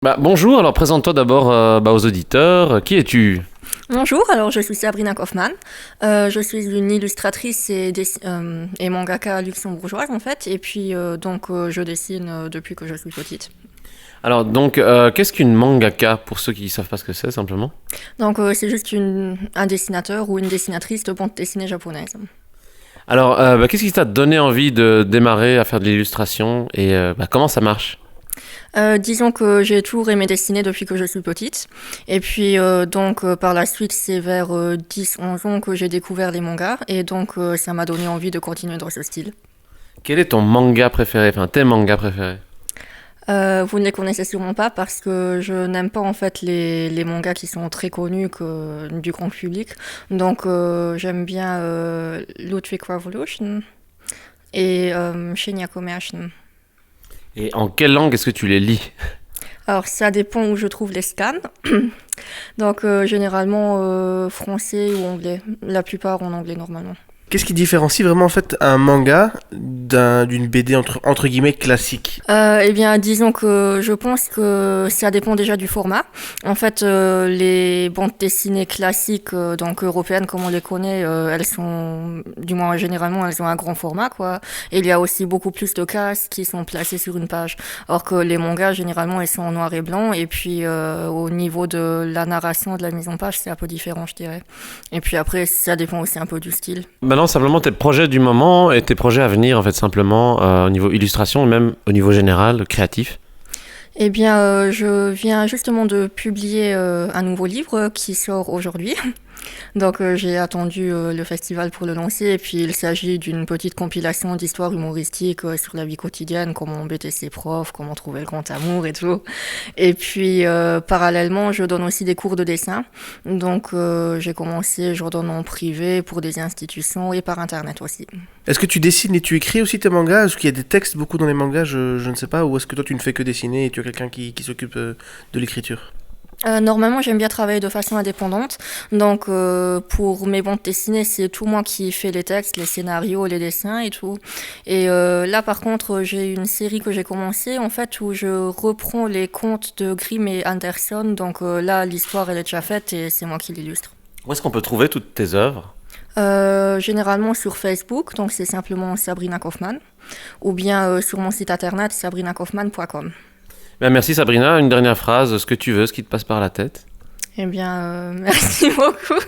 Bonjour, alors présente-toi d'abord aux auditeurs. Qui es-tu? Bonjour, alors je suis Sabrina Kaufmann. Je suis une illustratrice et mangaka luxembourgeoise en fait. Et puis je dessine depuis que je suis petite. Alors donc, qu'est-ce qu'une mangaka pour ceux qui ne savent pas ce que c'est simplement? C'est juste un dessinateur ou une dessinatrice de bande dessinée japonaise. Alors, qu'est-ce qui t'a donné envie de démarrer à faire de l'illustration et comment ça marche? Disons que j'ai toujours aimé dessiner depuis que je suis petite. Et puis par la suite, c'est vers 10-11 ans que j'ai découvert les mangas. Et ça m'a donné envie de continuer dans ce style. Quel est ton manga préféré, enfin tes mangas préférés? Vous ne les connaissez sûrement pas parce que je n'aime pas en fait les mangas qui sont très connus du grand public. J'aime bien Ludwig Revolution et Shinya Komeashin. Et en quelle langue est-ce que tu les lis? Alors ça dépend où je trouve les scans. Généralement français ou anglais. La plupart en anglais normalement. Qu'est-ce qui différencie vraiment en fait un manga d'une BD entre guillemets classique? Disons que je pense que ça dépend déjà du format. En fait, les bandes dessinées classiques, donc européennes comme on les connaît, elles sont, du moins généralement, elles ont un grand format, quoi. Et il y a aussi beaucoup plus de cases qui sont placées sur une page. Or que les mangas, généralement, ils sont en noir et blanc. Et puis, au niveau de la narration, de la mise en page, c'est un peu différent, je dirais. Et puis après, ça dépend aussi un peu du style. Maintenant, simplement tes projets du moment et tes projets à venir, en fait, simplement au niveau illustration et même au niveau général, créatif. Je viens justement de publier un nouveau livre qui sort aujourd'hui. J'ai attendu le festival pour le lancer et puis il s'agit d'une petite compilation d'histoires humoristiques sur la vie quotidienne, comment embêter ses profs, comment trouver le grand amour et tout. Et puis parallèlement, je donne aussi des cours de dessin. J'ai commencé, je redonne en privé pour des institutions et par internet aussi. Est-ce que tu dessines et tu écris aussi tes mangas? Est-ce qu'il y a des textes beaucoup dans les mangas? Je ne sais pas. Ou est-ce que toi tu ne fais que dessiner et tu as quelqu'un qui s'occupe de l'écriture? Normalement, j'aime bien travailler de façon indépendante. Pour mes bandes dessinées, c'est tout moi qui fais les textes, les scénarios, les dessins et tout. Et là, par contre, j'ai une série que j'ai commencée, en fait, où je reprends les contes de Grimm et Anderson. Là, l'histoire, elle est déjà faite et c'est moi qui l'illustre. Où est-ce qu'on peut trouver toutes tes œuvres? Généralement sur Facebook, donc c'est simplement Sabrina Kaufmann, ou bien sur mon site internet sabrinakaufmann.com. Merci Sabrina, une dernière phrase, ce que tu veux, ce qui te passe par la tête. Merci beaucoup.